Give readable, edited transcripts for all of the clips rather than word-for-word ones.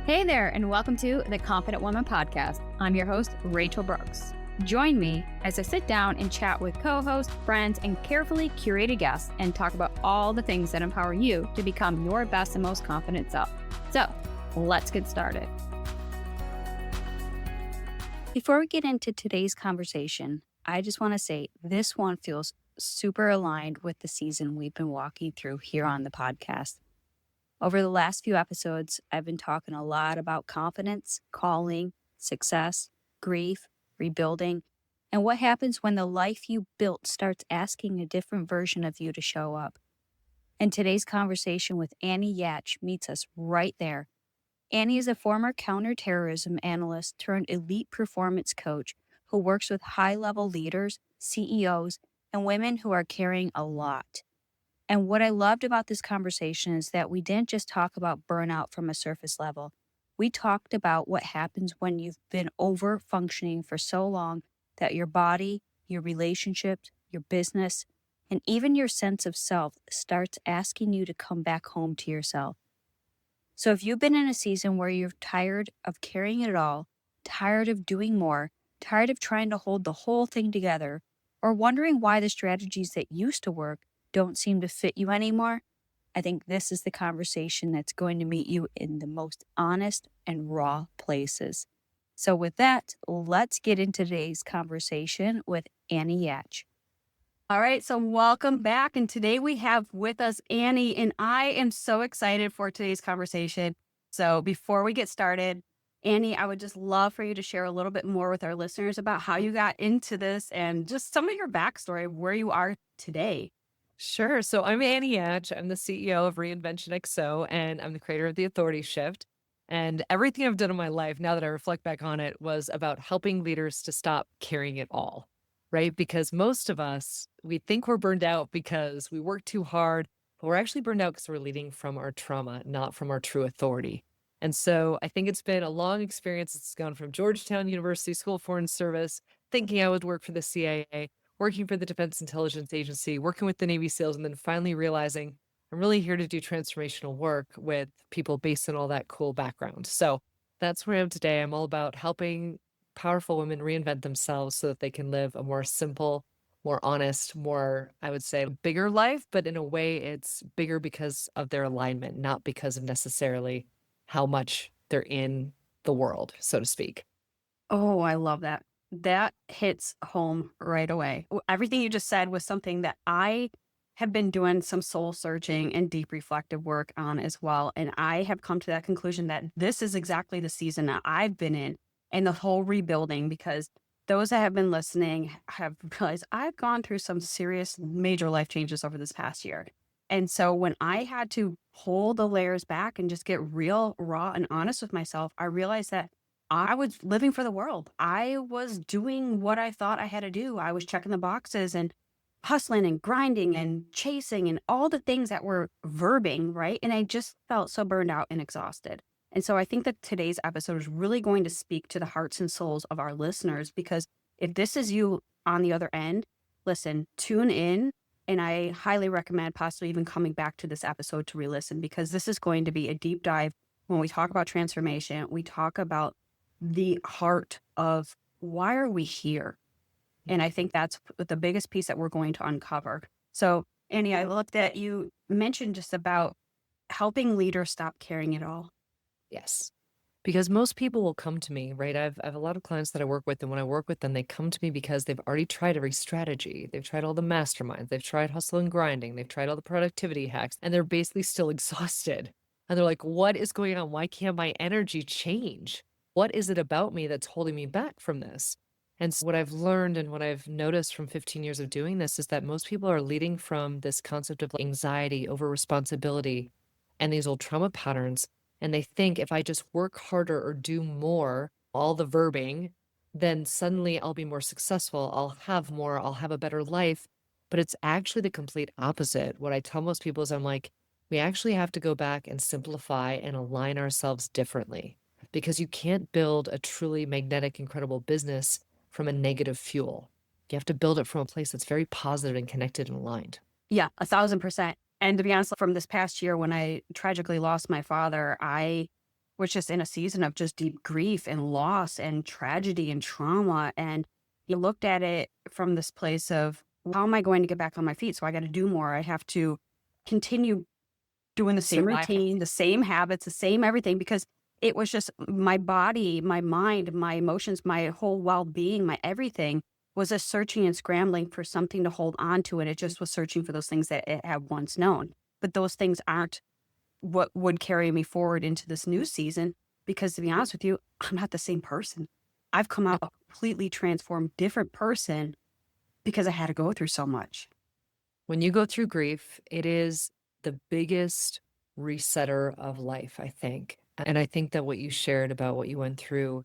Hey there, and welcome to the Confident Woman Podcast. I'm your host, Rachel Brooks. Join me as I sit down and chat with co-hosts, friends, and carefully curated guests and talk about all the things that empower you to become your best and most confident self. So, let's get started. Before we get into today's conversation, I just want to say this one feels super aligned with the season we've been walking through here on the podcast. Over the last few episodes, I've been talking a lot about confidence, calling, success, grief, rebuilding, and what happens when the life you built starts asking a different version of you to show up. And today's conversation with Annie Yatch meets us right there. Annie is a former counterterrorism analyst turned elite performance coach who works with high-level leaders, CEOs, and women who are carrying a lot. And what I loved about this conversation is that we didn't just talk about burnout from a surface level. We talked about what happens when you've been over functioning for so long that your body, your relationships, your business, and even your sense of self starts asking you to come back home to yourself. So if you've been in a season where you're tired of carrying it all, tired of doing more, tired of trying to hold the whole thing together, or wondering why the strategies that used to work don't seem to fit you anymore, I think this is the conversation that's going to meet you in the most honest and raw places. So with that, let's get into today's conversation with Annie Yatch. All right, so welcome back. And today we have with us Annie, and I am so excited for today's conversation. So before we get started, Annie, I would just love for you to share a little bit more with our listeners about how you got into this and just some of your backstory of where you are today. Sure. So I'm Annie Yatch. I'm the CEO of Reinvention XO, and I'm the creator of the Authority Shift. And everything I've done in my life, now that I reflect back on it, was about helping leaders to stop carrying it all, right? Because most of us, we think we're burned out because we work too hard, but we're actually burned out because we're leading from our trauma, not from our true authority. And so I think it's been a long experience. It's gone from Georgetown University School of Foreign Service, thinking I would work for the CIA, working for the Defense Intelligence Agency, working with the Navy SEALs, and then finally realizing I'm really here to do transformational work with people based on all that cool background. So that's where I am today. I'm all about helping powerful women reinvent themselves so that they can live a more simple, more honest, more, I would say, bigger life, but in a way it's bigger because of their alignment, not because of necessarily how much they're in the world, so to speak. Oh, I love that. That hits home right away. Everything you just said was something that I have been doing some soul searching and deep reflective work on as well. And I have come to that conclusion that this is exactly the season that I've been in and the whole rebuilding, because those that have been listening have realized I've gone through some serious major life changes over this past year. And so when I had to pull the layers back and just get real, raw, and honest with myself, I realized that I was living for the world. I was doing what I thought I had to do. I was checking the boxes and hustling and grinding and chasing and all the things that were verbing, right? And I just felt so burned out and exhausted. And so I think that today's episode is really going to speak to the hearts and souls of our listeners, because if this is you on the other end, listen, tune in. And I highly recommend possibly even coming back to this episode to re-listen, because this is going to be a deep dive. When we talk about transformation, we talk about the heart of why are we here? And I think that's the biggest piece that we're going to uncover. So, Annie, I looked at you mentioned just about helping leaders stop carrying it all. Yes. Because most people will come to me, right? I have a lot of clients that I work with, and when I work with them, they come to me because they've already tried every strategy. They've tried all the masterminds. They've tried hustle and grinding. They've tried all the productivity hacks, and they're basically still exhausted. And they're like, what is going on? Why can't my energy change? What is it about me that's holding me back from this? And so what I've learned and what I've noticed from 15 years of doing this is that most people are leading from this concept of anxiety over responsibility and these old trauma patterns. And they think if I just work harder or do more, all the verbing, then suddenly I'll be more successful. I'll have more, I'll have a better life. But it's actually the complete opposite. What I tell most people is I'm like, we actually have to go back and simplify and align ourselves differently, because you can't build a truly magnetic, incredible business from a negative fuel. You have to build it from a place that's very positive and connected and aligned. Yeah, 1,000%. And to be honest, from this past year when I tragically lost my father, I was just in a season of just deep grief and loss and tragedy and trauma. And he looked at it from this place of, how am I going to get back on my feet? So I got to do more. I have to continue doing the same Survival. routine, the same habits, the same everything, because it was just my body, my mind, my emotions, my whole well-being, my everything was just searching and scrambling for something to hold on to. And it just was searching for those things that it had once known. But those things aren't what would carry me forward into this new season. Because to be honest with you, I'm not the same person. I've come out a completely transformed, different person because I had to go through so much. When you go through grief, it is the biggest resetter of life, I think. And I think that what you shared about what you went through,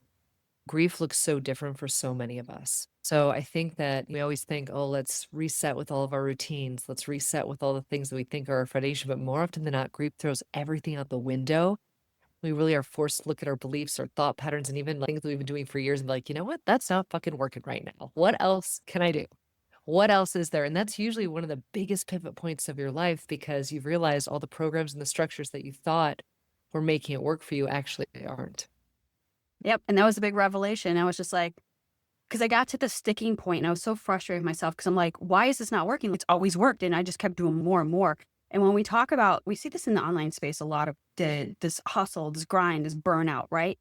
grief looks so different for so many of us. So I think that we always think, oh, let's reset with all of our routines. Let's reset with all the things that we think are our foundation. But more often than not, grief throws everything out the window. We really are forced to look at our beliefs, our thought patterns, and even things that we've been doing for years and be like, you know what? That's not fucking working right now. What else can I do? What else is there? And that's usually one of the biggest pivot points of your life because you've realized all the programs and the structures that you thought were making it work for you actually aren't. Yep. And that was a big revelation. I was just like, because I got to the sticking point and I was so frustrated with myself because I'm like, why is this not working? It's always worked. And I just kept doing more and more. And when we talk about, we see this in the online space a lot of this hustle, this grind, this burnout, right?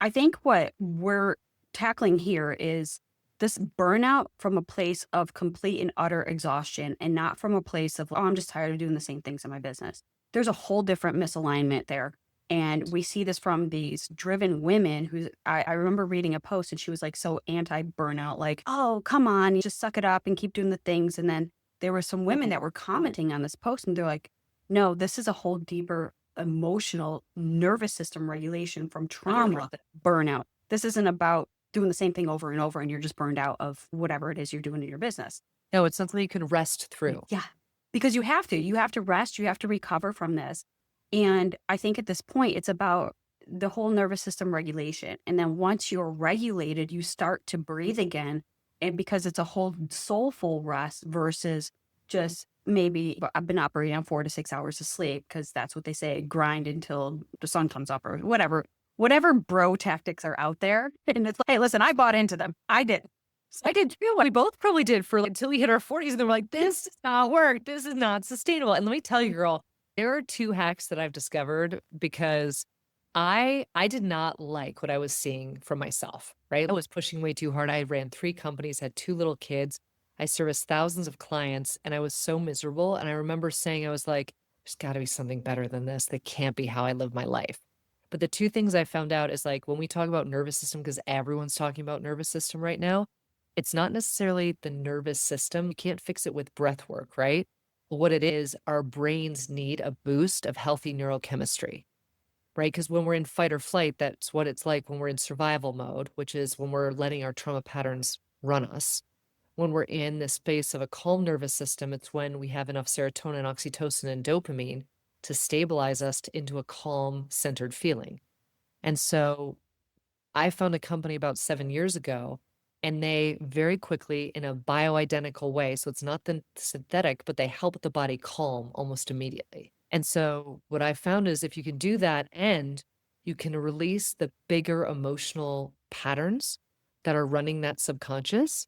I think what we're tackling here is this burnout from a place of complete and utter exhaustion and not from a place of, oh, I'm just tired of doing the same things in my business. There's a whole different misalignment there. And we see this from these driven women who I remember reading a post and she was like so anti burnout, like, oh, come on, you just suck it up and keep doing the things. And then there were some women that were commenting on this post and they're like, no, this is a whole deeper emotional nervous system regulation from trauma, burnout. This isn't about doing the same thing over and over and you're just burned out of whatever it is you're doing in your business. No, it's something you can rest through. Yeah. Because you have to rest, you have to recover from this. And I think at this point, it's about the whole nervous system regulation. And then once you're regulated, you start to breathe again. And because it's a whole soulful rest versus just maybe I've been operating on 4 to 6 hours of sleep because that's what they say, grind until the sun comes up or whatever bro tactics are out there. And it's like, hey, listen, I bought into them. I did. I did too. We both probably did for until we hit our 40s and then we're like, this does not work. This is not sustainable. And let me tell you, girl, there are 2 hacks that I've discovered because I did not like what I was seeing from myself, right? I was pushing way too hard. I ran 3 companies, had 2 little kids. I serviced thousands of clients and I was so miserable. And I remember saying, I was like, there's got to be something better than this. That can't be how I live my life. But the 2 things I found out is like when we talk about nervous system, because everyone's talking about nervous system right now, it's not necessarily the nervous system. You can't fix it with breath work, right? What it is, our brains need a boost of healthy neurochemistry, right? Because when we're in fight or flight, that's what it's like when we're in survival mode, which is when we're letting our trauma patterns run us. When we're in the space of a calm nervous system, it's when we have enough serotonin, oxytocin, and dopamine to stabilize us into a calm, centered feeling. And so I found a company about 7 years ago, and they very quickly, in a bioidentical way, so it's not the synthetic, but they help the body calm almost immediately. And so what I found is if you can do that and you can release the bigger emotional patterns that are running that subconscious,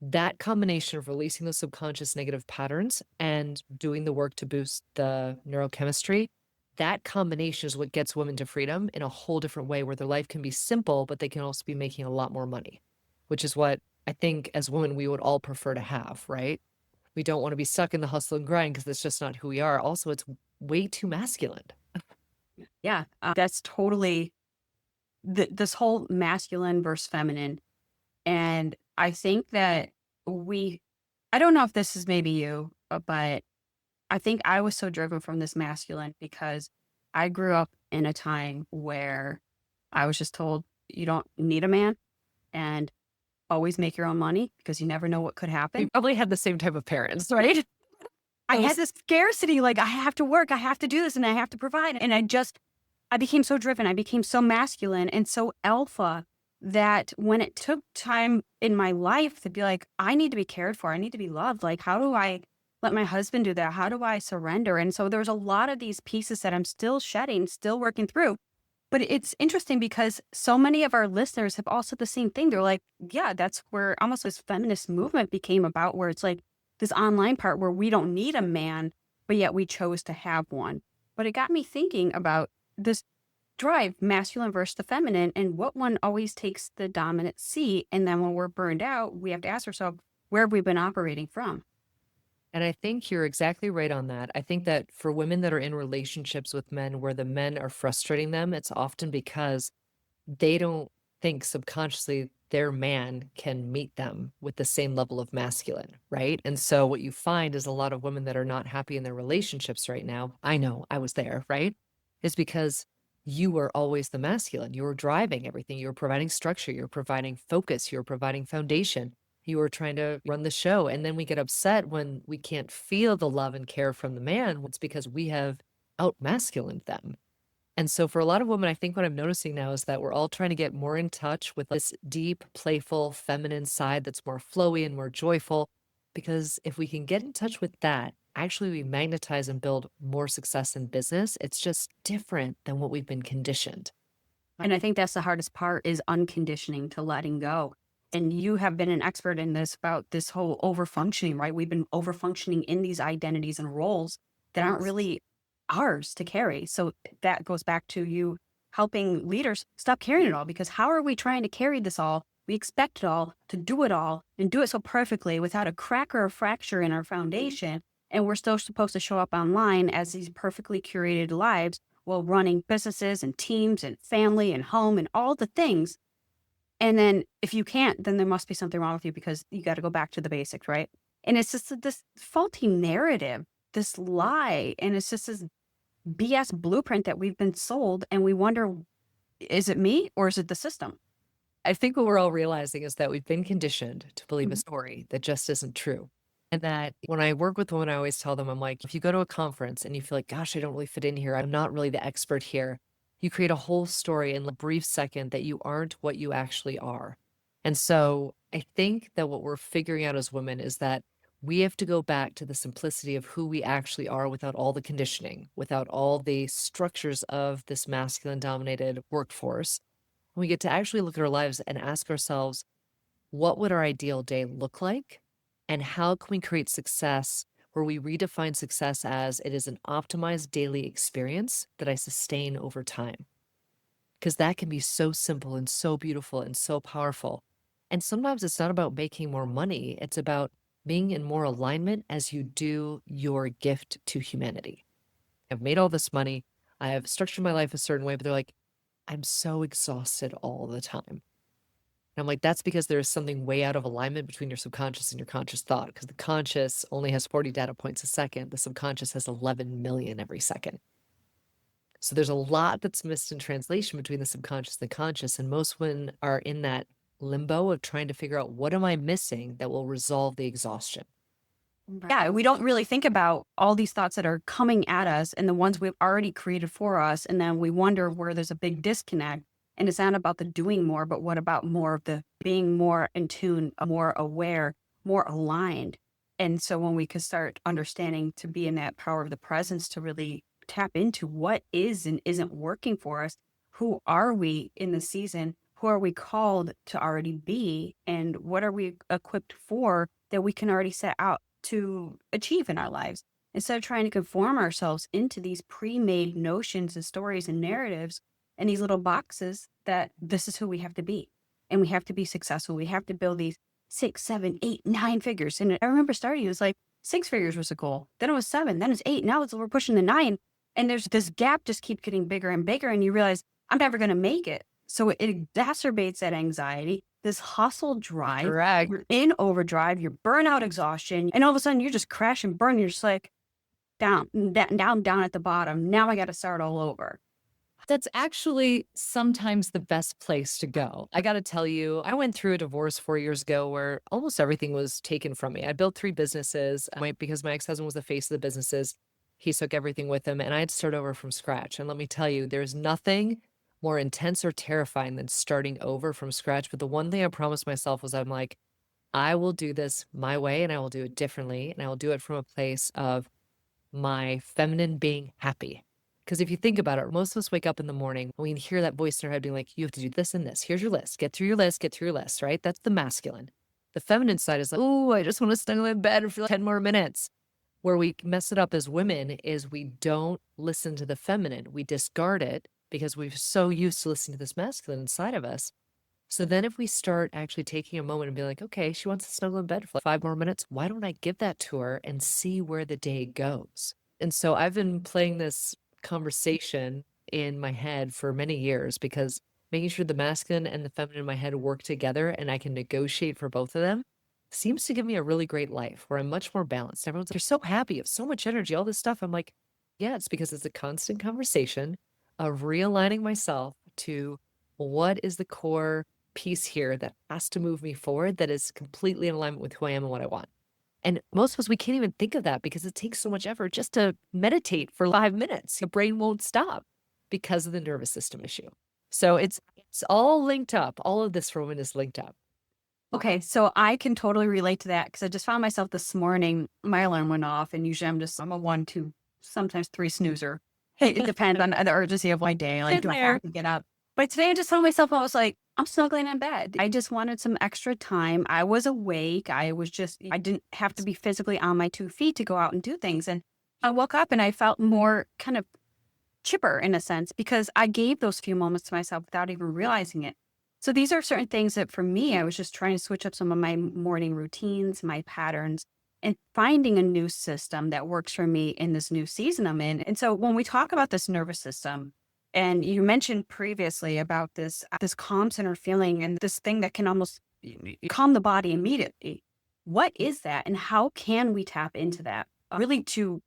that combination of releasing those subconscious negative patterns and doing the work to boost the neurochemistry, that combination is what gets women to freedom in a whole different way where their life can be simple, but they can also be making a lot more money, which is what I think as women we would all prefer to have, right? We don't want to be stuck in the hustle and grind because that's just not who we are. Also, it's way too masculine. Yeah. That's totally this whole masculine versus feminine. And I think that I don't know if this is maybe you, but I think I was so driven from this masculine because I grew up in a time where I was just told you don't need a man and always make your own money because you never know what could We happen. probably had the same type of parents, right? I had this scarcity, like I have to work, I have to do this, and I have to provide. And I became so driven. I became so masculine and so alpha that when it took time in my life to be like, I need to be cared for, I need to be loved. Like, how do I let my husband do that? How do I surrender? And so there's a lot of these pieces that I'm still shedding, still working through. But it's interesting because so many of our listeners have all said the same thing. They're like, yeah, that's where almost this feminist movement became about, where it's like this online part where we don't need a man, but yet we chose to have one. But it got me thinking about this drive, masculine versus the feminine, and what one always takes the dominant seat. And then when we're burned out, we have to ask ourselves, where have we been operating from? And I think you're exactly right on that. I think that for women that are in relationships with men where the men are frustrating them, it's often because they don't think subconsciously their man can meet them with the same level of masculine, right? And so what you find is a lot of women that are not happy in their relationships right now, I know I was there, right? Is because you were always the masculine. You were driving everything. You were providing structure. You were providing focus. You were providing foundation. You were trying to run the show. And then we get upset when we can't feel the love and care from the man. It's because we have out masculined them. And so for a lot of women, I think what I'm noticing now is that we're all trying to get more in touch with this deep, playful, feminine side that's more flowy and more joyful. Because if we can get in touch with that, actually we magnetize and build more success in business. It's just different than what we've been conditioned. And I think that's the hardest part is unconditioning to letting go. And you have been an expert in this about this whole overfunctioning, right? We've been overfunctioning in these identities and roles that aren't really ours to carry. So that goes back to you helping leaders stop carrying it all, because how are we trying to carry this all? We expect it all, to do it all, and do it so perfectly without a crack or a fracture in our foundation. And we're still supposed to show up online as these perfectly curated lives while running businesses and teams and family and home and all the things. And then if you can't, then there must be something wrong with you, because you got to go back to the basics, right? And it's just this faulty narrative, this lie. And it's just this BS blueprint that we've been sold. And we wonder, is it me or is it the system? I think what we're all realizing is that we've been conditioned to believe a Mhm. story that just isn't true. And that when I work with women, I always tell them, I'm like, if you go to a conference and you feel like, gosh, I don't really fit in here, I'm not really the expert here, you create a whole story in a brief second that you aren't what you actually are. And so I think that what we're figuring out as women is that we have to go back to the simplicity of who we actually are without all the conditioning, without all the structures of this masculine dominated workforce. We get to actually look at our lives and ask ourselves, what would our ideal day look like? And how can we create success where we redefine success as it is an optimized daily experience that I sustain over time? Because that can be so simple and so beautiful and so powerful. And sometimes it's not about making more money, it's about being in more alignment as you do your gift to humanity. I've made all this money, I have structured my life a certain way, but they're like, I'm so exhausted all the time. And I'm like, that's because there is something way out of alignment between your subconscious and your conscious thought. Because the conscious only has 40 data points a second, the subconscious has 11 million every second. So there's a lot that's missed in translation between the subconscious and the conscious. And most women are in that limbo of trying to figure out, what am I missing that will resolve the exhaustion? Yeah, we don't really think about all these thoughts that are coming at us and the ones we've already created for us. And then we wonder where there's a big disconnect. And it's not about the doing more, but what about more of the being more in tune, more aware, more aligned? And so when we could start understanding to be in that power of the presence, to really tap into what is and isn't working for us, who are we in the season? Who are we called to already be? And what are we equipped for that we can already set out to achieve in our lives, instead of trying to conform ourselves into these pre-made notions and stories and narratives and these little boxes that this is who we have to be, and we have to be successful. We have to build these 6, 7, 8, 9 figures. And I remember starting, it was like 6 figures was a goal, then it was 7, then it's 8, now we're pushing the 9, and there's this gap just keeps getting bigger and bigger, and you realize I'm never going to make it. So it exacerbates that anxiety, this hustle drive. Correct. You're in overdrive, you're burnout, exhaustion, and all of a sudden you just crash and burn. You're just like down at the bottom. Now I got to start all over. That's actually sometimes the best place to go. I got to tell you, I went through a divorce 4 years ago where almost everything was taken from me. I built 3 businesses because my ex-husband was the face of the businesses. He took everything with him and I had to start over from scratch. And let me tell you, there's nothing more intense or terrifying than starting over from scratch. But the one thing I promised myself was, I'm like, I will do this my way and I will do it differently. And I will do it from a place of my feminine being happy. Because if you think about it, most of us wake up in the morning and we hear that voice in our head being like, you have to do this and this. Here's your list. Get through your list, get through your list, right? That's the masculine. The feminine side is like, oh, I just want to snuggle in bed for like 10 more minutes. Where we mess it up as women is we don't listen to the feminine. We discard it because we're so used to listening to this masculine inside of us. So then if we start actually taking a moment and be like, okay, she wants to snuggle in bed for like 5 more minutes. Why don't I give that to her and see where the day goes? And so I've been playing this conversation in my head for many years because making sure the masculine and the feminine in my head work together and I can negotiate for both of them seems to give me a really great life where I'm much more balanced. Everyone's like, you're so happy, you have so much energy, all this stuff. I'm like, yeah, it's because it's a constant conversation of realigning myself to what is the core piece here that has to move me forward that is completely in alignment with who I am and what I want. And most of us, we can't even think of that because it takes so much effort just to meditate for 5 minutes. The brain won't stop because of the nervous system issue. So it's all linked up. All of this for women is linked up. Okay, so I can totally relate to that because I just found myself this morning, my alarm went off, and usually I'm a 1, 2, sometimes 3 snoozer. Hey, it depends on the urgency of my day. Like, Been do I there. have to get up? But today I just found myself, I was like, I'm snuggling in bed. I just wanted some extra time. I was awake. I didn't have to be physically on my 2 feet to go out and do things. And I woke up and I felt more kind of chipper in a sense because I gave those few moments to myself without even realizing it. So these are certain things that for me, I was just trying to switch up some of my morning routines, my patterns, and finding a new system that works for me in this new season I'm in. And so when we talk about this nervous system, and you mentioned previously about this calm center feeling and this thing that can almost calm the body immediately. What is that, and how can we tap into that really to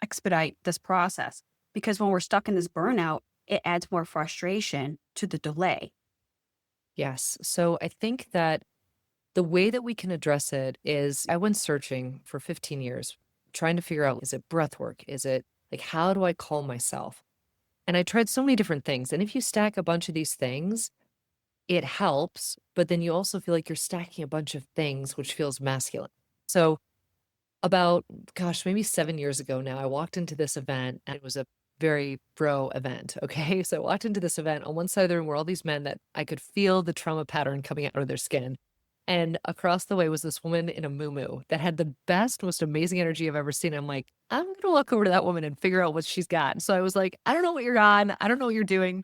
expedite this process? Because when we're stuck in this burnout, it adds more frustration to the delay. Yes. So I think that the way that we can address it is I went searching for 15 years, trying to figure out, is it breath work? Is it like, how do I calm myself? And I tried so many different things. And if you stack a bunch of these things, it helps, but then you also feel like you're stacking a bunch of things, which feels masculine. So about, gosh, maybe 7 years ago now, I walked into this event and it was a very bro event. Okay. So I walked into this event. On one side of the room were all these men that I could feel the trauma pattern coming out of their skin. And across the way was this woman in a muumuu that had the best, most amazing energy I've ever seen. I'm like, I'm going to walk over to that woman and figure out what she's got. So I was like, I don't know what you're on. I don't know what you're doing,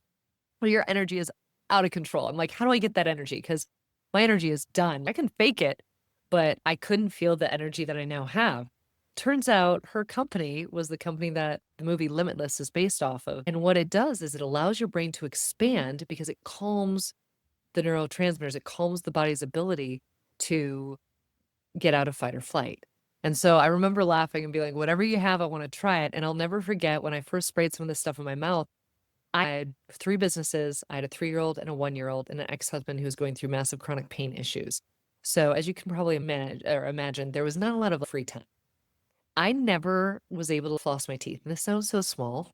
but your energy is out of control. I'm like, how do I get that energy? Because my energy is done. I can fake it, but I couldn't feel the energy that I now have. Turns out her company was the company that the movie Limitless is based off of. And what it does is it allows your brain to expand because it calms the neurotransmitters, it calms the body's ability to get out of fight or flight. And so I remember laughing and being like, whatever you have, I want to try it. And I'll never forget when I first sprayed some of this stuff in my mouth. I had 3 businesses. I had a 3-year-old and a 1-year-old and an ex-husband who was going through massive chronic pain issues. So as you can probably imagine, there was not a lot of free time. I never was able to floss my teeth. And this sounds so small,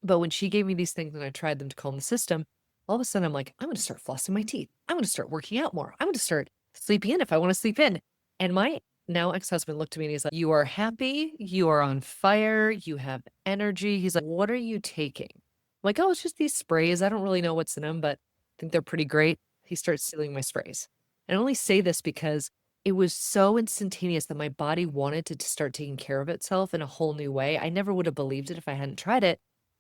but when she gave me these things and I tried them to calm the system, all of a sudden I'm like, I'm going to start flossing my teeth. I'm going to start working out more. I'm going to start sleeping in if I want to sleep in. And my now ex-husband looked at me and he's like, you are happy. You are on fire. You have energy. He's like, what are you taking? I'm like, oh, it's just these sprays. I don't really know what's in them, but I think they're pretty great. He starts stealing my sprays. And I only say this because it was so instantaneous that my body wanted to start taking care of itself in a whole new way. I never would have believed it if I hadn't tried it.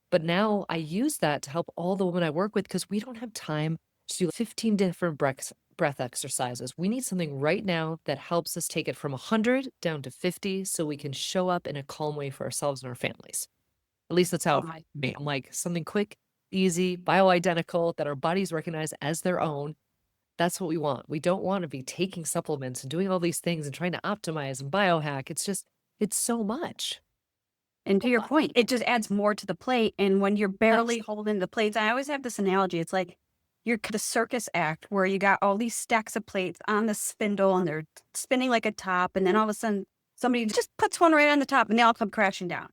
But now I use that to help all the women I work with because we don't have time to do 15 different breath exercises. We need something right now that helps us take it from 100 down to 50 so we can show up in a calm way for ourselves and our families. At least that's how it feels to me. I'm like, something quick, easy, bioidentical that our bodies recognize as their own. That's what we want. We don't want to be taking supplements and doing all these things and trying to optimize and biohack. It's so much. And to your point, it just adds more to the plate. And when you're barely holding the plates, I always have this analogy. It's like you're the circus act where you got all these stacks of plates on the spindle and they're spinning like a top. And then all of a sudden, somebody just puts one right on the top and they all come crashing down.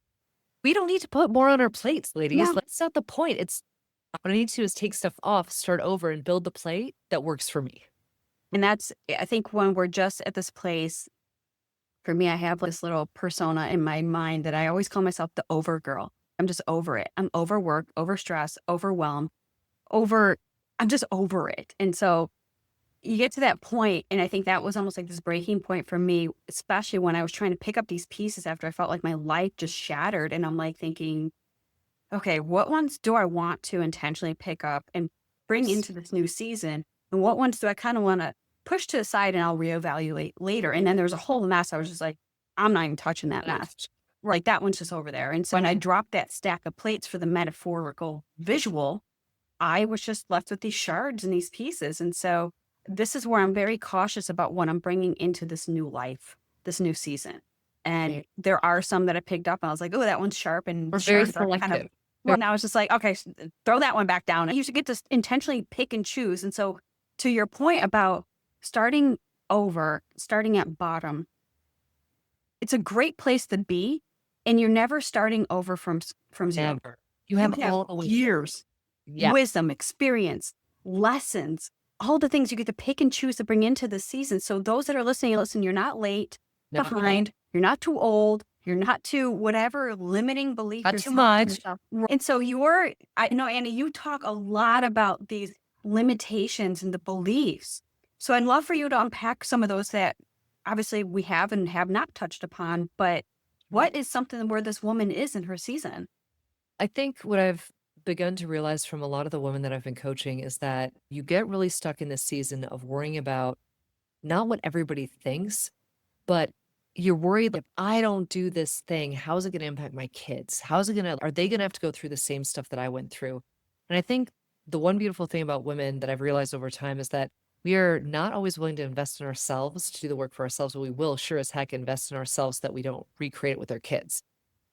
We don't need to put more on our plates, ladies. No. That's not the point. It's what I need to do is take stuff off, start over, and build the plate that works for me. And that's, I think, when we're just at this place, for me, I have this little persona in my mind that I always call myself the over girl. I'm just over it. I'm overworked, overstressed, overwhelmed, over, I'm just over it. And so you get to that point, and I think that was almost like this breaking point for me, especially when I was trying to pick up these pieces after I felt like my life just shattered. And I'm like thinking, okay, what ones do I want to intentionally pick up and bring into this new season? And what ones do I kind of want to push to the side and I'll reevaluate later? And then there was a whole mess. I was just like, I'm not even touching that mess. Right. That one's just over there. And so when I dropped that stack of plates for the metaphorical visual, I was just left with these shards and these pieces. And so this is where I'm very cautious about what I'm bringing into this new life, this new season. And Right. there are some that I picked up and I was like, oh, that one's sharp, and We're very shards are kind of, selective. well, now it's just like, okay, throw that one back down. You should get to intentionally pick and choose. And so to your point about starting over, starting at bottom, it's a great place to be. And you're never starting over from zero. Never. You have You have all the way. years, Yeah. wisdom, experience, lessons, all the things you get to pick and choose to bring into the season. So those that are listening, listen, you're not late, No. behind, you're not too old, you're not too whatever limiting belief. Not you're too telling much. yourself. And so I know, Annie, you talk a lot about these limitations and the beliefs. So I'd love for you to unpack some of those that obviously we have and have not touched upon, but what is something where this woman is in her season? I think what I've begun to realize from a lot of the women that I've been coaching is that you get really stuck in this season of worrying about not what everybody thinks, but you're worried that if I don't do this thing, how is it going to impact my kids? Are they going to have to go through the same stuff that I went through? And I think the one beautiful thing about women that I've realized over time is that we are not always willing to invest in ourselves to do the work for ourselves, but we will sure as heck invest in ourselves so that we don't recreate it with our kids.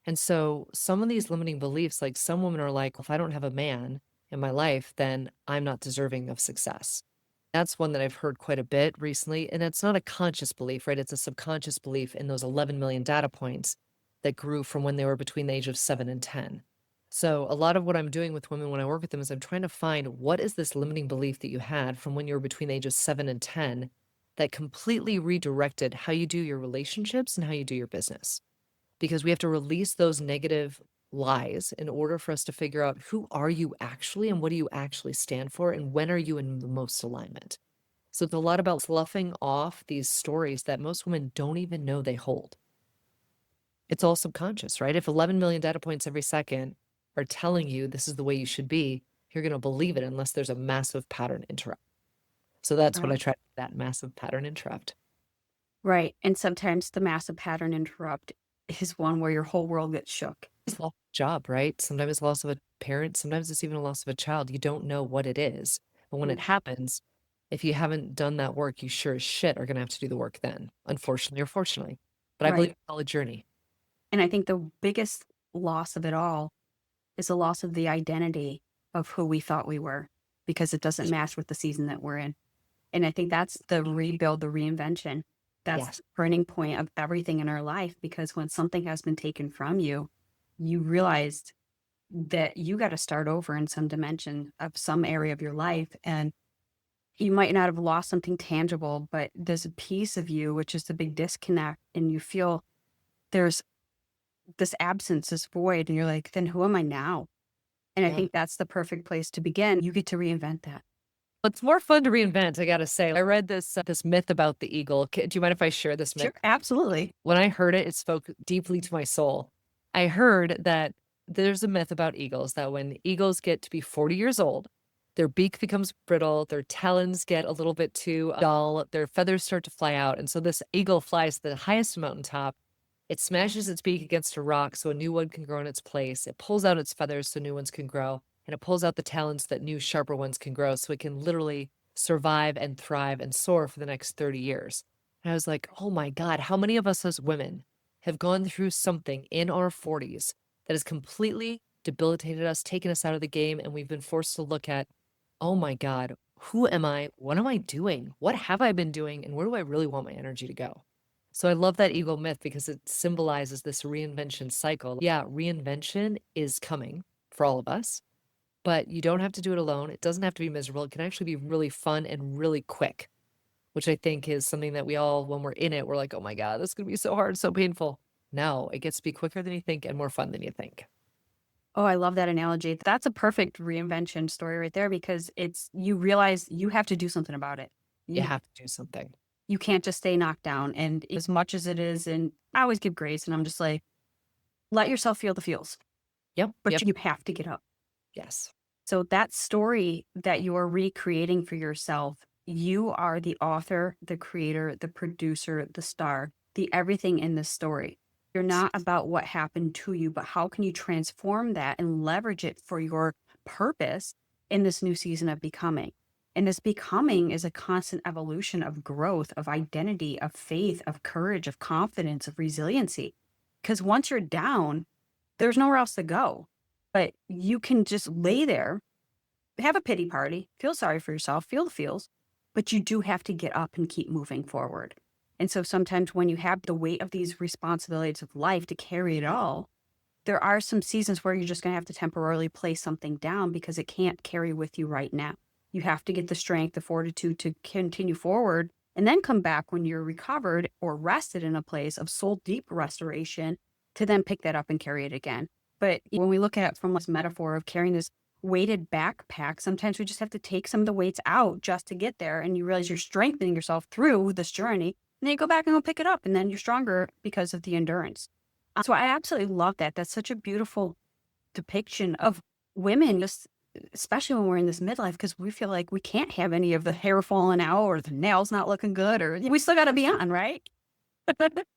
And so some of these limiting beliefs, like some women are like, if I don't have a man in my life, then I'm not deserving of success. That's one that I've heard quite a bit recently. And it's not a conscious belief, right? It's a subconscious belief in those 11 million data points that grew from when they were between the age of 7 and 10. So a lot of what I'm doing with women when I work with them is I'm trying to find what is this limiting belief that you had from when you were between the ages 7 and 10 that completely redirected how you do your relationships and how you do your business, because we have to release those negative lies in order for us to figure out who are you actually and what do you actually stand for and when are you in the most alignment. So it's a lot about sloughing off these stories that most women don't even know they hold. It's all subconscious, right? If 11 million data points every second are telling you this is the way you should be, you're going to believe it unless there's a massive pattern interrupt. So that's what I Right. try, that massive pattern interrupt. Right. And sometimes the massive pattern interrupt is one where your whole world gets shook. It's a loss of a job, right? Sometimes it's loss of a parent. Sometimes it's even a loss of a child. You don't know what it is. But when it happens, if you haven't done that work, you sure as shit are going to have to do the work then, unfortunately or fortunately. But I believe Right. it's all a journey. And I think the biggest loss of it all is the loss of the identity of who we thought we were, because it doesn't match with the season that we're in. And I think that's the rebuild, the reinvention. That's Yes. the turning point of everything in our life, because when something has been taken from you, you realized that you got to start over in some dimension of some area of your life. And you might not have lost something tangible, but there's a piece of you, which is the big disconnect. And you feel there's this absence, this void. And you're like, then who am I now? And I Yeah. think that's the perfect place to begin. You get to reinvent that. It's more fun to reinvent, I gotta say. I read this myth about the eagle. Do you mind if I share this myth? Sure. Absolutely. When I heard it, it spoke deeply to my soul. I heard that there's a myth about eagles that when eagles get to be 40 years old, their beak becomes brittle, their talons get a little bit too dull, their feathers start to fly out. And so this eagle flies to the highest mountaintop. It smashes its beak against a rock so a new one can grow in its place. It pulls out its feathers so new ones can grow. And it pulls out the talons so that new, sharper ones can grow so it can literally survive and thrive and soar for the next 30 years. And I was like, oh my God, how many of us as women have gone through something in our 40s that has completely debilitated us, taken us out of the game, and we've been forced to look at, oh my God, who am I? What am I doing? What have I been doing? And where do I really want my energy to go? So I love that eagle myth because it symbolizes this reinvention cycle. Yeah, reinvention is coming for all of us, but you don't have to do it alone. It doesn't have to be miserable. It can actually be really fun and really quick, which I think is something that we all, when we're in it, we're like, oh my God, this is going to be so hard, so painful. No, it gets to be quicker than you think and more fun than you think. Oh, I love that analogy. That's a perfect reinvention story right there because you realize you have to do something about it. You You have to do something. you can't just stay knocked down. And as much as it is, and I always give grace, and I'm just like, let yourself feel the feels, Yep, but yep, you have to get up. yes. So that story that you are recreating for yourself, you are the author, the creator, the producer, the star, the everything in this story. You're not about what happened to you, but how can you transform that and leverage it for your purpose in this new season of becoming? And this becoming is a constant evolution of growth, of identity, of faith, of courage, of confidence, of resiliency. Because once you're down, there's nowhere else to go. But you can just lay there, have a pity party, feel sorry for yourself, feel the feels, but you do have to get up and keep moving forward. And so sometimes when you have the weight of these responsibilities of life to carry it all, there are some seasons where you're just going to have to temporarily place something down because it can't carry with you right now. You have to get the strength, the fortitude to continue forward and then come back when you're recovered or rested in a place of soul deep restoration to then pick that up and carry it again. But when we look at it from this metaphor of carrying this weighted backpack, sometimes we just have to take some of the weights out just to get there. And you realize you're strengthening yourself through this journey. And then you go back and go pick it up. And then you're stronger because of the endurance. So I absolutely love that. That's such a beautiful depiction of women, just especially when we're in this midlife, because we feel like we can't have any of the hair falling out or the nails not looking good, or we still got to be on, right?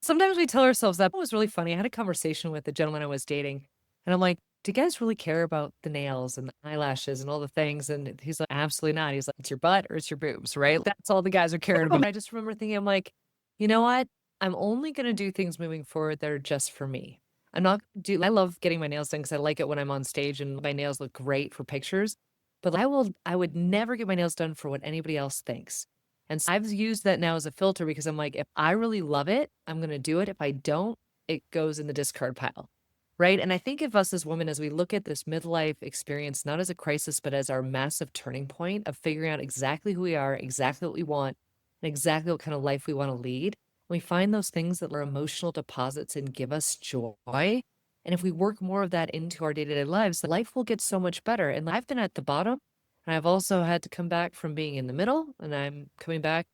Sometimes we tell ourselves that. It was really funny. I had a conversation with the gentleman I was dating, and I'm like, "Do you guys really care about the nails and the eyelashes and all the things?" And he's like, "Absolutely not." He's like, "It's your butt or it's your boobs, right? That's all the guys are caring about." I just remember thinking, I'm like, you know what? I'm only gonna do things moving forward that are just for me. I'm not gonna do I love getting my nails done because I like it when I'm on stage and my nails look great for pictures, but I would never get my nails done for what anybody else thinks. And so I've used that now as a filter because I'm like, if I really love it, I'm going to do it. If I don't, it goes in the discard pile. Right. And I think of us as women, as we look at this midlife experience, not as a crisis, but as our massive turning point of figuring out exactly who we are, exactly what we want, and exactly what kind of life we want to lead. We find those things that are emotional deposits and give us joy. And if we work more of that into our day to day lives, life will get so much better. And I've been at the bottom. And I've also had to come back from being in the middle, and I'm coming back,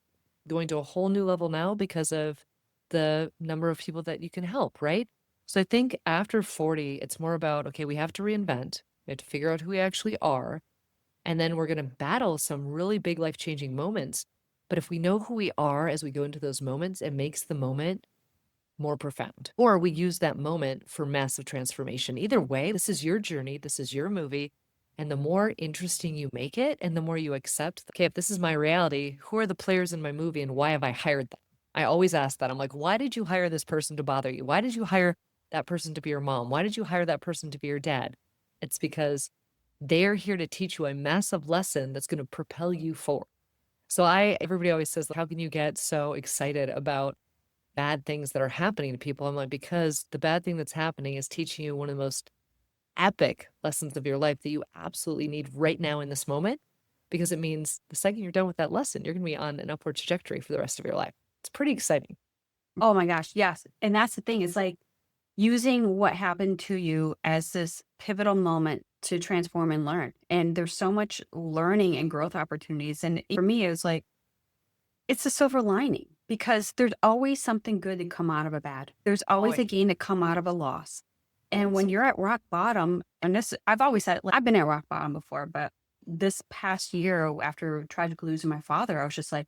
going to a whole new level now because of the number of people that you can help, right? So I think after 40, it's more about, okay, we have to reinvent, we have to figure out who we actually are, and then we're going to battle some really big life changing moments. But if we know who we are as we go into those moments, it makes the moment more profound. Or we use that moment for massive transformation. Either way, this is your journey, this is your movie. And the more interesting you make it, and the more you accept, okay, if this is my reality, who are the players in my movie and why have I hired them? I always ask that. I'm like, why did you hire this person to bother you? Why did you hire that person to be your mom? Why did you hire that person to be your dad? It's because they're here to teach you a massive lesson that's going to propel you forward. So everybody always says, how can you get so excited about bad things that are happening to people? I'm like, because the bad thing that's happening is teaching you one of the most epic lessons of your life that you absolutely need right now in this moment, because it means the second you're done with that lesson, you're going to be on an upward trajectory for the rest of your life. It's pretty exciting. Oh my gosh, yes. And that's the thing. It's like using what happened to you as this pivotal moment to transform and learn. And there's so much learning and growth opportunities. And for me, it's like, it's a silver lining because there's always something good to come out of a bad. There's always a Always. gain to come out of a loss. And when you're at rock bottom, and this, I've always said, like, I've been at rock bottom before, but this past year after tragically losing my father, I was just like,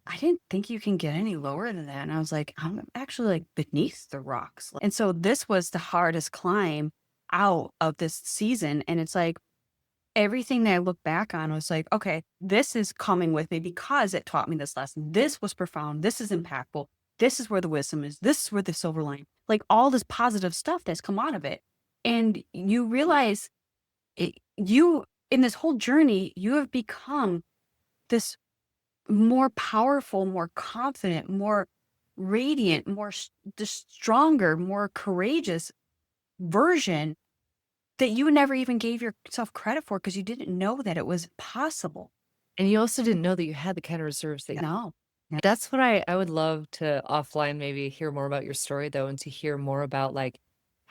I didn't think you can get any lower than that. And I was like, I'm actually like beneath the rocks. And so this was the hardest climb out of this season. And it's like, everything that I look back on was like, okay, this is coming with me because it taught me this lesson. This was profound. This is impactful. This is where the wisdom is. This is where the silver line, like all this positive stuff that's come out of it. And you realize you, in this whole journey, you have become this more powerful, more confident, more radiant, just stronger, more courageous version that you never even gave yourself credit for because you didn't know that it was possible. And you also didn't know that you had the kind of reserves that you No. Yeah. That's what I would love to offline maybe hear more about your story though, and to hear more about like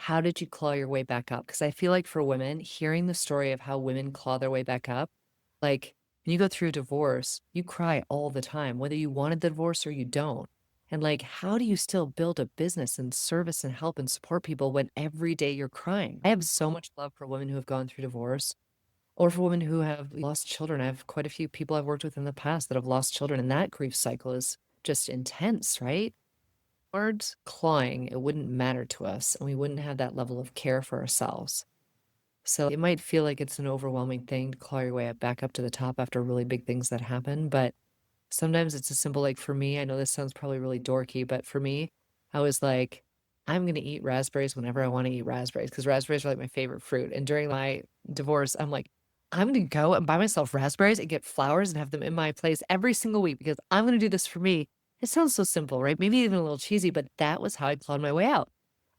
how did you claw your way back up? Because I feel like for women, hearing the story of how women claw their way back up, like when you go through a divorce, you cry all the time, whether you wanted the divorce or you don't. And like, how do you still build a business and service and help and support people when every day you're crying? I have so much love for women who have gone through divorce or for women who have lost children. I have quite a few people I've worked with in the past that have lost children, and that grief cycle is just intense, right? Towards clawing, it wouldn't matter to us, and we wouldn't have that level of care for ourselves. So it might feel like it's an overwhelming thing to claw your way up back up to the top after really big things that happen, but sometimes it's a simple like, for me, I know this sounds probably really dorky, but for me, I was like, "I'm gonna eat raspberries whenever I wanna eat raspberries because raspberries are, like, my favorite fruit, and during my divorce, I'm like, "I'm gonna go and buy myself raspberries and get flowers and have them in my place every single week because I'm gonna do this for me." It sounds so simple, right? Maybe even a little cheesy, but that was how I clawed my way out.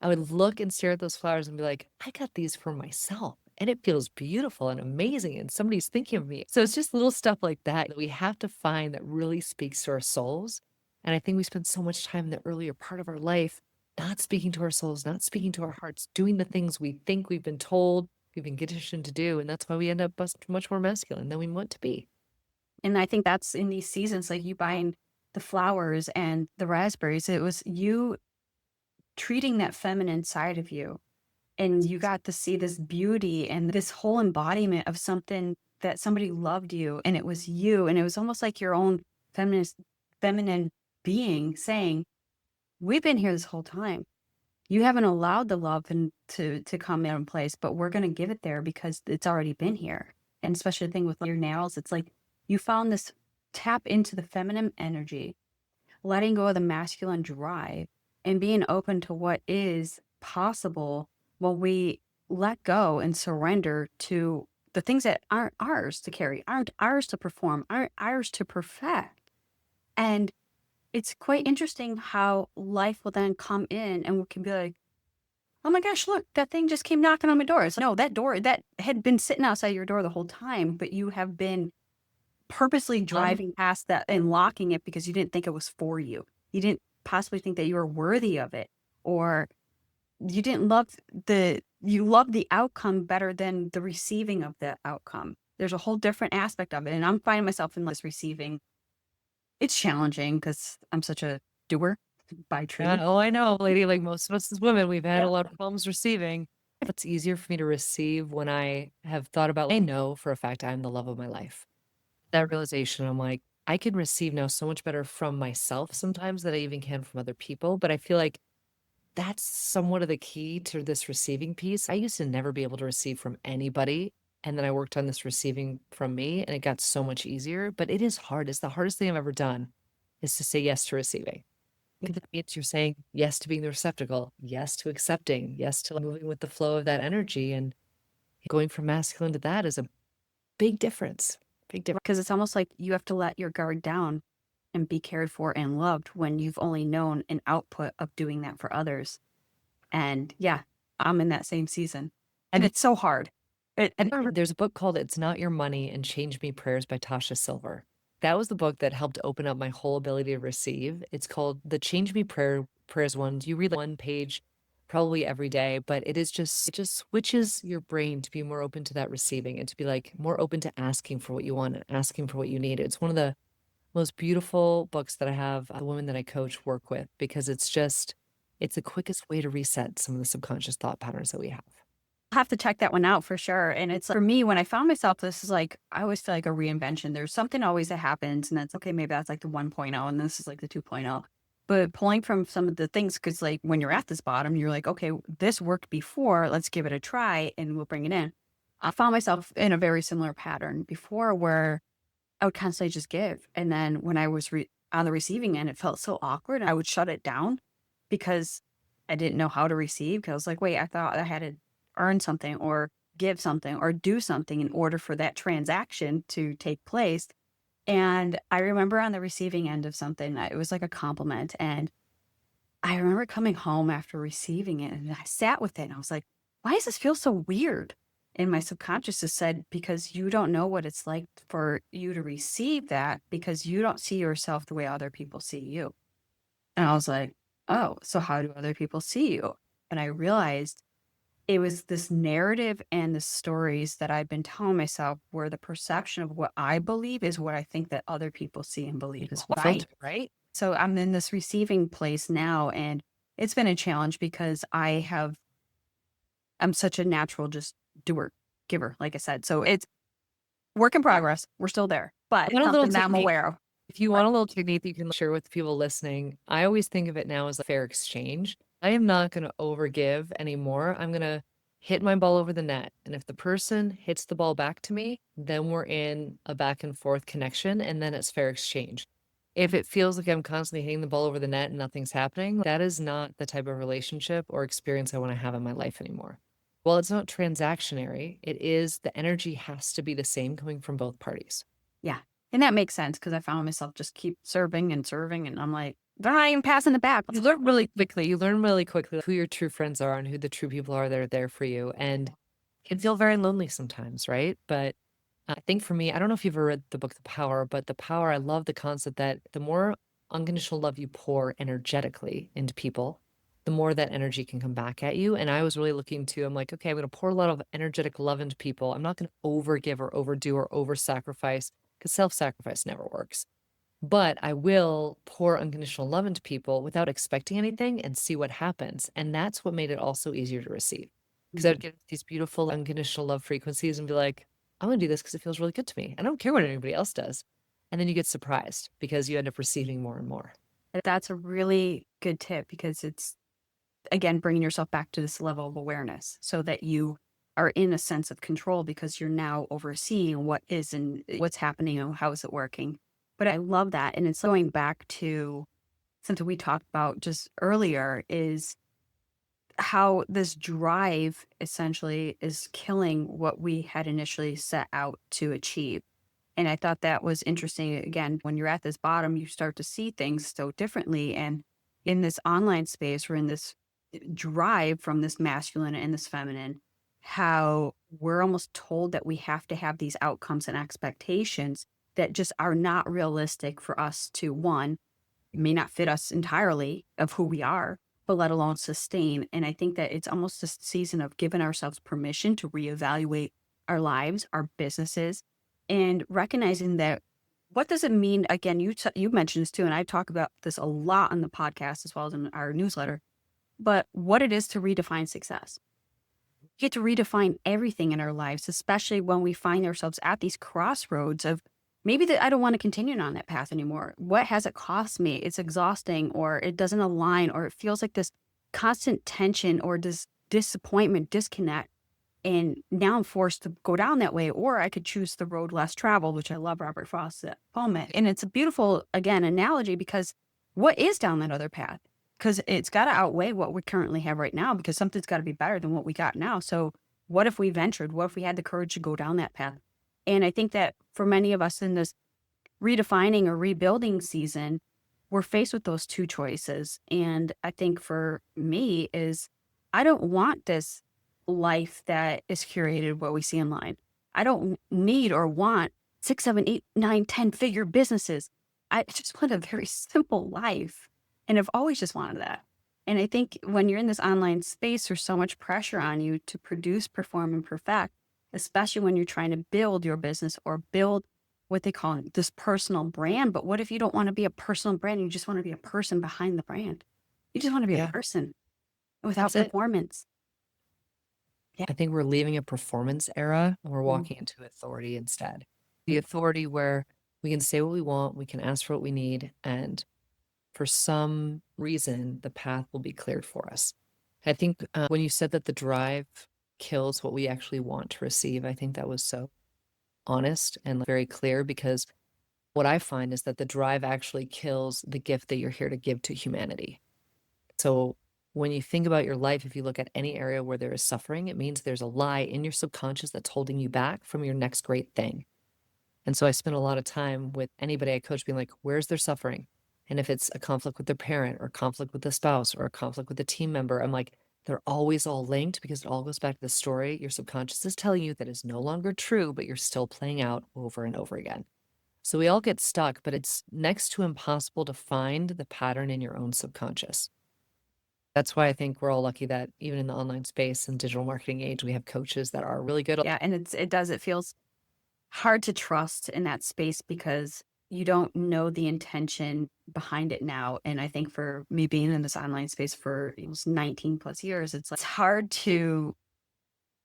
I would look and stare at those flowers and be like, "I got these for myself, and it feels beautiful and amazing, and somebody's thinking of me." So it's just little stuff like that that we have to find that really speaks to our souls. And I think we spend so much time in the earlier part of our life not speaking to our souls, not speaking to our hearts, doing the things we think we've been told, we've been conditioned to do. And that's why we end up much more masculine than we want to be. And I think that's in these seasons, like you buying the flowers and the raspberries, it was you treating that feminine side of you. And you got to see this beauty and this whole embodiment of something that somebody loved you, and it was you. And it was almost like your own feminine being saying, we've been here this whole time. You haven't allowed the love and to come in place, but we're gonna give it there because it's already been here. And especially the thing with your nails, it's like you found this tap into the feminine energy, letting go of the masculine drive and being open to what is possible when we let go and surrender to the things that aren't ours to carry, aren't ours to perform, aren't ours to perfect. And it's quite interesting how life will then come in and we can be like, oh my gosh, look, that thing just came knocking on my door. It's like, no, that door that had been sitting outside your door the whole time, but you have been purposely Love. driving past that and locking it because you didn't think it was for you. You didn't possibly think that you were worthy of it, or you didn't love you love the outcome better than the receiving of the outcome. There's a whole different aspect of it. And I'm finding myself in this receiving. It's challenging because I'm such a doer by Yeah, trade. oh, I know, lady. Like most of us as women, we've had Yeah. a lot of problems receiving. It's easier for me to receive when I have thought about, I know for a fact I'm the love of my life. That realization, I'm like, I can receive now so much better from myself sometimes than I even can from other people. But I feel like that's somewhat of the key to this receiving piece. I used to never be able to receive from anybody. And then I worked on this receiving from me and it got so much easier. But it is hard. It's the hardest thing I've ever done is to say yes to receiving. Because that means you're saying yes to being the receptacle, yes to accepting, yes to moving with the flow of that energy. And going from masculine to that is a big difference. Big difference. Because it's almost like you have to let your guard down and be cared for and loved when you've only known an output of doing that for others. And yeah, I'm in that same season. And it's so hard. And there's a book called It's Not Your Money and Change Me Prayers by Tasha Silver. That was the book that helped open up my whole ability to receive. It's called the Change Me Prayers one. You read one page probably every day, but it just switches your brain to be more open to that receiving and to be like more open to asking for what you want and asking for what you need. It's one of the most beautiful books that I have the women that I coach work with because it's the quickest way to reset some of the subconscious thought patterns that we have. have to check that one out for sure. And it's like, for me, when I found myself, this is like, I always feel like a reinvention. There's something always that happens, and that's okay. Maybe that's like the 1.0, and this is like the 2.0. But pulling from some of the things, because like when you're at this bottom, you're like, okay, this worked before. Let's give it a try and we'll bring it in. I found myself in a very similar pattern before where I would constantly just give. And then when I was on the receiving end, it felt so awkward. I would shut it down because I didn't know how to receive. Because I was like, wait, I thought I had to earn something or give something or do something in order for that transaction to take place. And I remember on the receiving end of something, it was like a compliment. And I remember coming home after receiving it and I sat with it and I was like, why does this feel so weird? And my subconscious has said, because you don't know what it's like for you to receive that because you don't see yourself the way other people see you. And I was like, oh, so how do other people see you? And I realized it was this narrative and the stories that I've been telling myself where the perception of what I believe is what I think that other people see and believe is right. Filter, right? So I'm in this receiving place now, and it's been a challenge because I'm such a natural just doer, giver, like I said. So it's work in progress. We're still there, but I got it's a little something that I'm technique. aware of. If you But want a little technique that you can share with people listening, I always think of it now as a fair exchange. I am not going to overgive anymore. I'm going to hit my ball over the net. And if the person hits the ball back to me, then we're in a back and forth connection, and then it's fair exchange. If it feels like I'm constantly hitting the ball over the net and nothing's happening, that is not the type of relationship or experience I want to have in my life anymore. Well, it's not transactionary. It is the energy has to be the same coming from both parties. yeah, and that makes sense because I found myself just keep serving and serving, and I'm like, they're not even passing the bat. You learn really quickly who your true friends are and who the true people are that are there for you, and it can feel very lonely sometimes, right? But I think for me, I don't know if you've ever read the book The Power, but The Power, I love the concept that the more unconditional love you pour energetically into people, the more that energy can come back at you. And I was really looking to, I'm like, okay, I'm going to pour a lot of energetic love into people. I'm not going to overgive or overdo or over sacrifice because self sacrifice never works. But I will pour unconditional love into people without expecting anything and see what happens. And that's what made it also easier to receive. Because I'd Mhm. get these beautiful unconditional love frequencies and be like, I'm going to do this because it feels really good to me. I don't care what anybody else does. And then you get surprised because you end up receiving more and more. That's a really good tip because it's, again, bringing yourself back to this level of awareness so that you are in a sense of control because you're now overseeing what is and what's happening and how is it working. But I love that. And it's going back to something we talked about just earlier is how this drive essentially is killing what we had initially set out to achieve. And I thought that was interesting. Again, when you're at this bottom, you start to see things so differently. And in this online space, we're in this drive from this masculine and this feminine, how we're almost told that we have to have these outcomes and expectations that just are not realistic for us to, one, may not fit us entirely of who we are, but let alone sustain. And I think that it's almost a season of giving ourselves permission to reevaluate our lives, our businesses, and recognizing that what does it mean? Again, you mentioned this too, and I talk about this a lot on the podcast as well as in our newsletter. But what it is to redefine success. We get to redefine everything in our lives, especially when we find ourselves at these crossroads of maybe that I don't want to continue on that path anymore. What has it cost me? It's exhausting, or it doesn't align, or it feels like this constant tension or this disappointment, disconnect. And now I'm forced to go down that way, or I could choose the road less traveled, which I love Robert Frost's poem. And it's a beautiful, again, analogy because what is down that other path? Because it's got to outweigh what we currently have right now, because something's got to be better than what we got now. So, what if we ventured? What if we had the courage to go down that path? And I think that for many of us in this redefining or rebuilding season, we're faced with those two choices. And I think for me is I don't want this life that is curated what we see online. I don't need or want 6, 7, 8, 9, 10 figure businesses. I just want a very simple life. And I've always just wanted that. And I think when you're in this online space, there's so much pressure on you to produce, perform, and perfect, especially when you're trying to build your business or build what they call this personal brand. But what if you don't want to be a personal brand? You just want to be a person behind the brand. You just want to be a Yeah, person without that's it. performance. Yeah. I think we're leaving a performance era and we're Mhm. walking into authority instead. The authority where we can say what we want, we can ask for what we need, and for some reason, the path will be cleared for us. I think when you said that the drive kills what we actually want to receive, I think that was so honest and very clear because what I find is that the drive actually kills the gift that you're here to give to humanity. So when you think about your life, if you look at any area where there is suffering, it means there's a lie in your subconscious that's holding you back from your next great thing. And so I spend a lot of time with anybody I coach being like, where's their suffering? And if it's a conflict with their parent or conflict with a spouse or a conflict with a team member, I'm like, they're always all linked because it all goes back to the story your subconscious is telling you that is no longer true, but you're still playing out over and over again. So we all get stuck, but it's next to impossible to find the pattern in your own subconscious. That's why I think we're all lucky that even in the online space and digital marketing age, we have coaches that are really good. Yeah, and it feels hard to trust in that space because you don't know the intention behind it now. And I think for me being in this online space for almost 19 plus years, it's hard to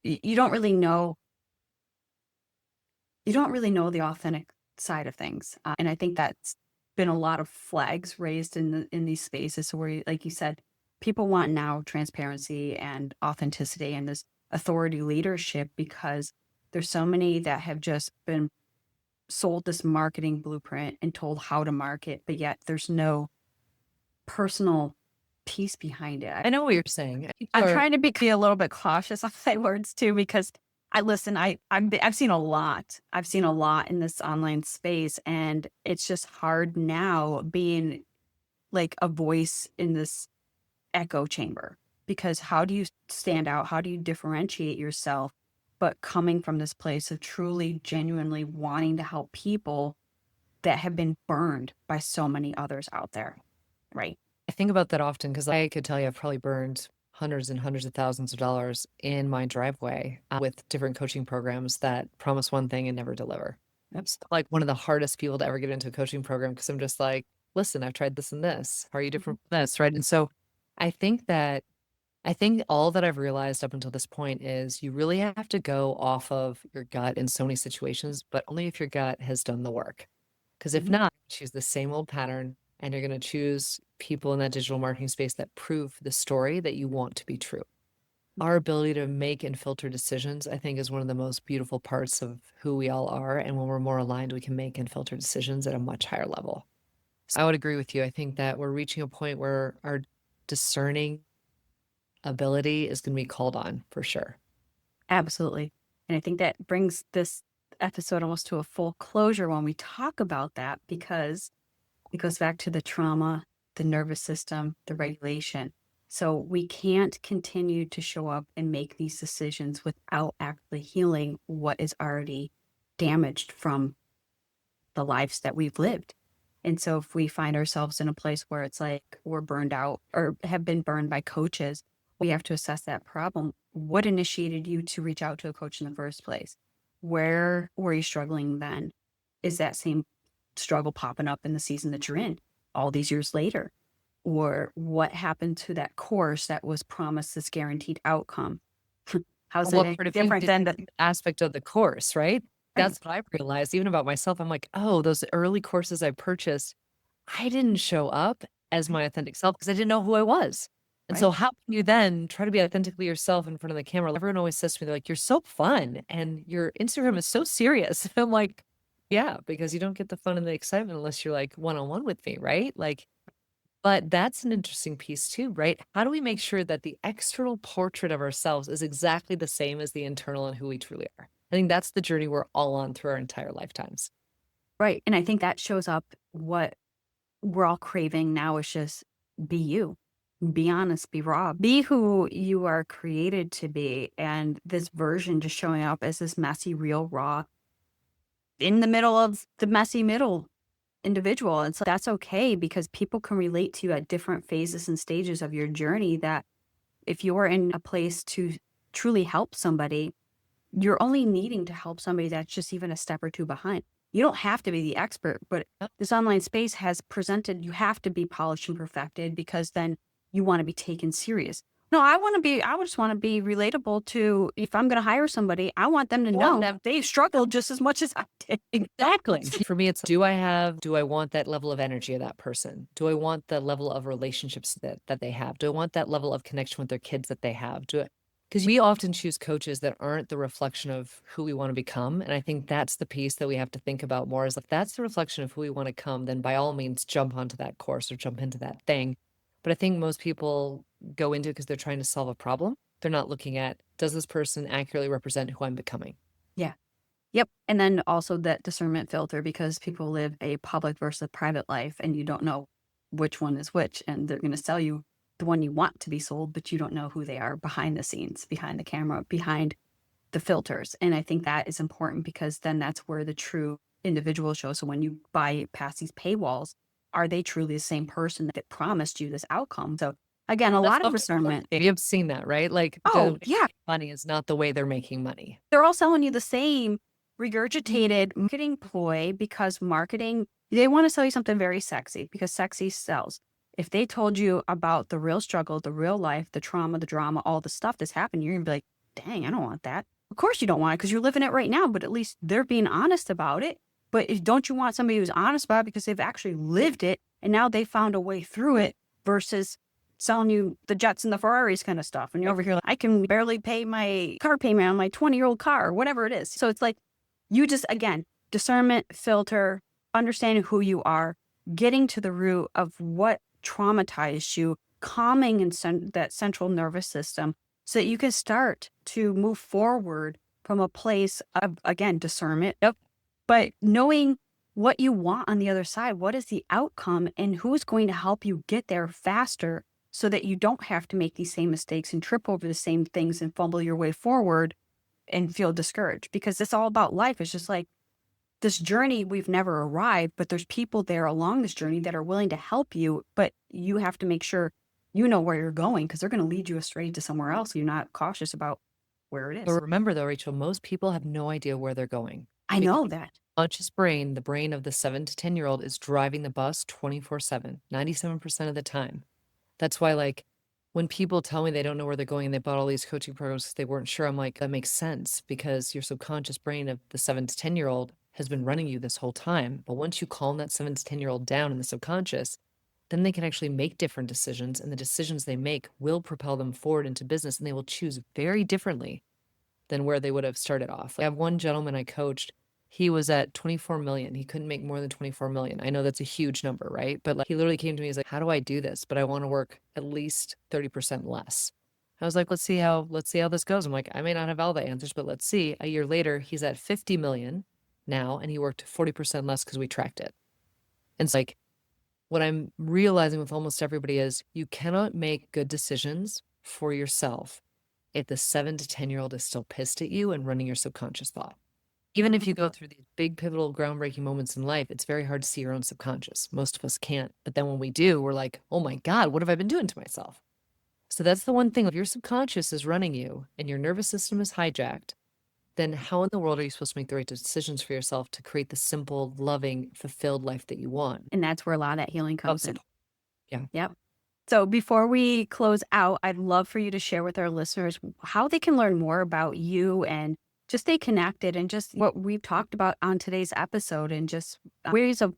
you don't really know the authentic side of things. And I think that's been a lot of flags raised in these spaces where, like you said, people want now transparency and authenticity and this authority leadership because there's so many that have just been sold this marketing blueprint and told how to market, but yet there's no personal piece behind it. I know what you're saying. People I'm are trying to be a little bit cautious on my words too, because I listen, I've seen a lot. I've seen a lot in this online space, and it's just hard now being like a voice in this echo chamber. Because how do you stand out? How do you differentiate yourself? But coming from this place of truly, genuinely wanting to help people that have been burned by so many others out there, right? I think about that often because I could tell you I've probably burned hundreds and hundreds of thousands of dollars in my driveway with different coaching programs that promise one thing and never deliver. That's like one of the hardest people to ever get into a coaching program because I'm just like, listen, I've tried this and this. How are you different from this? Right. And so I think that I think all that I've realized up until this point is you really have to go off of your gut in so many situations, but only if your gut has done the work. Because if Mhm. not, choose the same old pattern and you're going to choose people in that digital marketing space that prove the story that you want to be true. Our ability to make and filter decisions, I think, is one of the most beautiful parts of who we all are. And when we're more aligned, we can make and filter decisions at a much higher level. So I would agree with you. I think that we're reaching a point where our discerning ability is going to be called on for sure. Absolutely. And I think that brings this episode almost to a full closure when we talk about that because it goes back to the trauma, the nervous system, the regulation. So we can't continue to show up and make these decisions without actually healing what is already damaged from the lives that we've lived. And so if we find ourselves in a place where it's like we're burned out or have been burned by coaches, we have to assess that problem. What initiated you to reach out to a coach in the first place? Where were you struggling then? Is that same struggle popping up in the season that you're in all these years later? Or what happened to that course that was promised this guaranteed outcome? How's What it part of you different did than the aspect of the course, right? right? That's what I've realized even about myself. I'm like, oh, those early courses I purchased, I didn't show up as my authentic self because I didn't know who I was. And Right? so how can you then try to be authentically yourself in front of the camera? Everyone always says to me, they're like, you're so fun and your Instagram is so serious. And I'm like, yeah, because you don't get the fun and the excitement unless you're like one-on-one with me, right? Like, but that's an interesting piece too, right? How do we make sure that the external portrait of ourselves is exactly the same as the internal and who we truly are? I think that's the journey we're all on through our entire lifetimes. Right. And I think that shows up what we're all craving now is just be you, be honest, be raw, be who you are created to be. And this version just showing up as this messy, real, raw, in the middle of the messy middle individual. And so that's okay because people can relate to you at different phases and stages of your journey. That if you're in a place to truly help somebody, you're only needing to help somebody that's just even a step or two behind. You don't have to be the expert, but Yep. this online space has presented you have to be polished and perfected because then you want to be taken serious. No, I just want to be relatable to if I'm going to hire somebody, I want them to know that they struggled just as much as I did. Exactly. For me, it's do I want that level of energy of that person? Do I want the level of relationships that they have? Do I want that level of connection with their kids that they have? Because we often choose coaches that aren't the reflection of who we want to become. And I think that's the piece that we have to think about more is if that's the reflection of who we want to come, then by all means jump onto that course or jump into that thing. But I think most people go into it because they're trying to solve a problem. They're not looking at, does this person accurately represent who I'm becoming? Yeah. Yep. And then also that discernment filter because people live a public versus private life and you don't know which one is which. And they're going to sell you the one you want to be sold, but you don't know who they are behind the scenes, behind the camera, behind the filters. And I think that is important because then that's where the true individual shows. So when you buy past these paywalls, are they truly the same person that promised you this outcome? So Again, a That's lot of often discernment. you've seen that, right? Like, the way Oh, they yeah. make money is not the way they're making money. They're all selling you the same regurgitated marketing ploy because marketing, they want to sell you something very sexy because sexy sells. If they told you about the real struggle, the real life, the trauma, the drama, all the stuff that's happened, you're going to be like, dang, I don't want that. Of course you don't want it because you're living it right now, but at least they're being honest about it. But don't you want somebody who's honest about it because they've actually lived it and now they found a way through it versus selling you the jets and the Ferraris kind of stuff. And you're over here like, I can barely pay my car payment on my 20-year-old car or whatever it is. So it's like, you just, again, discernment, filter, understanding who you are, getting to the root of what traumatized you, calming in that central nervous system so that you can start to move forward from a place of, again, discernment, but knowing what you want on the other side. What is the outcome and who's going to help you get there faster so that you don't have to make these same mistakes and trip over the same things and fumble your way forward and feel discouraged, because it's all about life. It's just like this journey, we've never arrived, but there's people there along this journey that are willing to help you, but you have to make sure you know where you're going because they're going to lead you astray to somewhere else. You're not cautious about where it But is. remember though, Rachel, most people have no idea where they're going. I Because know that. conscious brain, the brain of the 7 to 10-year-old is driving the bus 24/7, 97% of the time. That's why, like, when people tell me they don't know where they're going and they bought all these coaching programs 'cause they weren't sure, I'm like, that makes sense because your subconscious brain of the 7 to 10-year-old has been running you this whole time. But once you calm that 7 to 10-year-old down in the subconscious, then they can actually make different decisions, and the decisions they make will propel them forward into business, and they will choose very differently than where they would have started off. I have one gentleman I coached. He was at 24 million. He couldn't make more than 24 million. I know that's a huge number, right? But like, he literally came to me, he's like, how do I do this? But I want to work at least 30% less. I was like, let's see how this goes. I'm like, I may not have all the answers, but let's see. A year later, he's at 50 million now, and he worked 40% less because we tracked it. And it's like, what I'm realizing with almost everybody is you cannot make good decisions for yourself if the 7 to 10-year-old is still pissed at you and running your subconscious thought. Even if you go through these big, pivotal, groundbreaking moments in life, it's very hard to see your own subconscious. Most of us can't. But then when we do, we're like, oh my God, what have I been doing to myself? So that's the one thing. If your subconscious is running you and your nervous system is hijacked, then how in the world are you supposed to make the right decisions for yourself to create the simple, loving, fulfilled life that you want? And that's where a lot of that healing comes in. Yeah. Yep. So before we close out, I'd love for you to share with our listeners how they can learn more about you and just stay connected and just what we've talked about on today's episode and just ways of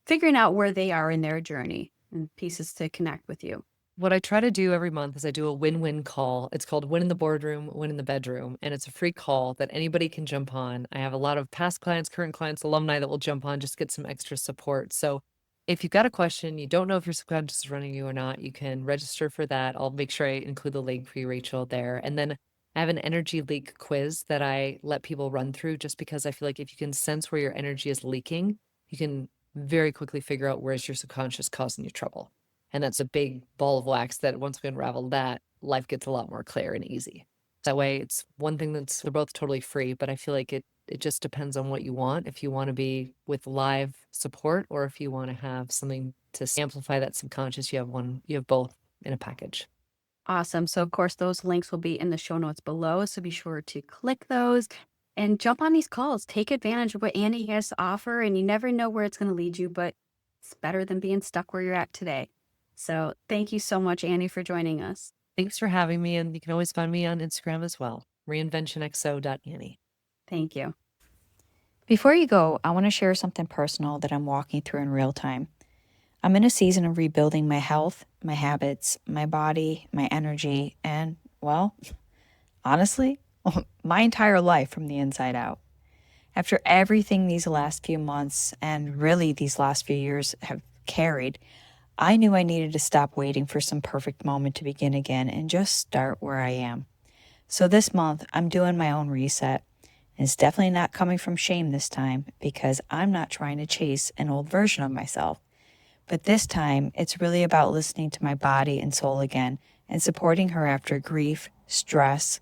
figuring out where they are in their journey and pieces to connect with you. What I try to do every month is I do a win-win call. It's called Win in the Boardroom, Win in the Bedroom, and it's a free call that anybody can jump on. I have a lot of past clients, current clients, alumni that will jump on, just get some extra support. So if you've got a question, you don't know if your subconscious is running you or not, you can register for that. I'll make sure I include the link for you, Rachel, there. And then I have an energy leak quiz that I let people run through just because I feel like if you can sense where your energy is leaking, you can very quickly figure out where's your subconscious causing you trouble. And that's a big ball of wax that once we unravel that, life gets a lot more clear and easy. That way, it's one thing they're both totally free, but I feel like it just depends on what you want. If you want to be with live support or if you want to have something to amplify that subconscious, you have both in a package. Awesome. So, of course, those links will be in the show notes below. So be sure to click those and jump on these calls. Take advantage of what Annie has to offer. And you never know where it's going to lead you, but it's better than being stuck where you're at today. So thank you so much, Annie, for joining us. Thanks for having me. And you can always find me on Instagram as well, reinventionxo.annie. Thank you. Before you go, I want to share something personal that I'm walking through in real time. I'm in a season of rebuilding my health, my habits, my body, my energy, and, well, honestly, my entire life from the inside out. After everything these last few months and really these last few years have carried, I knew I needed to stop waiting for some perfect moment to begin again and just start where I am. So this month, I'm doing my own reset. And it's definitely not coming from shame this time because I'm not trying to chase an old version of myself. But this time, it's really about listening to my body and soul again and supporting her after grief, stress,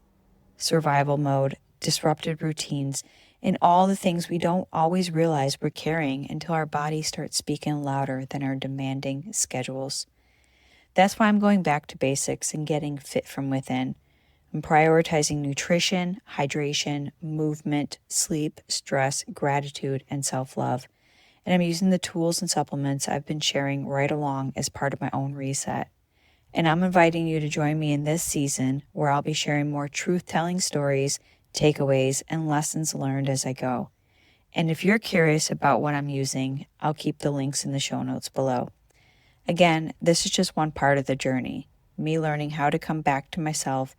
survival mode, disrupted routines, and all the things we don't always realize we're carrying until our bodies start speaking louder than our demanding schedules. That's why I'm going back to basics and getting fit from within. I'm prioritizing nutrition, hydration, movement, sleep, stress, gratitude, and self-love. And I'm using the tools and supplements I've been sharing right along as part of my own reset. And I'm inviting you to join me in this season where I'll be sharing more truth-telling stories, takeaways, and lessons learned as I go. And if you're curious about what I'm using, I'll keep the links in the show notes below. Again, this is just one part of the journey, me learning how to come back to myself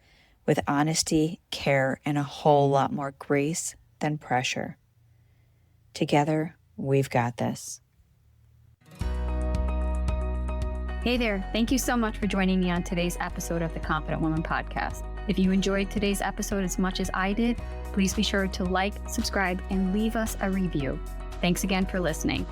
with honesty, care, and a whole lot more grace than pressure. Together, we've got this. Hey there. Thank you so much for joining me on today's episode of the Confident Woman Podcast. If you enjoyed today's episode as much as I did, please be sure to like, subscribe, and leave us a review. Thanks again for listening.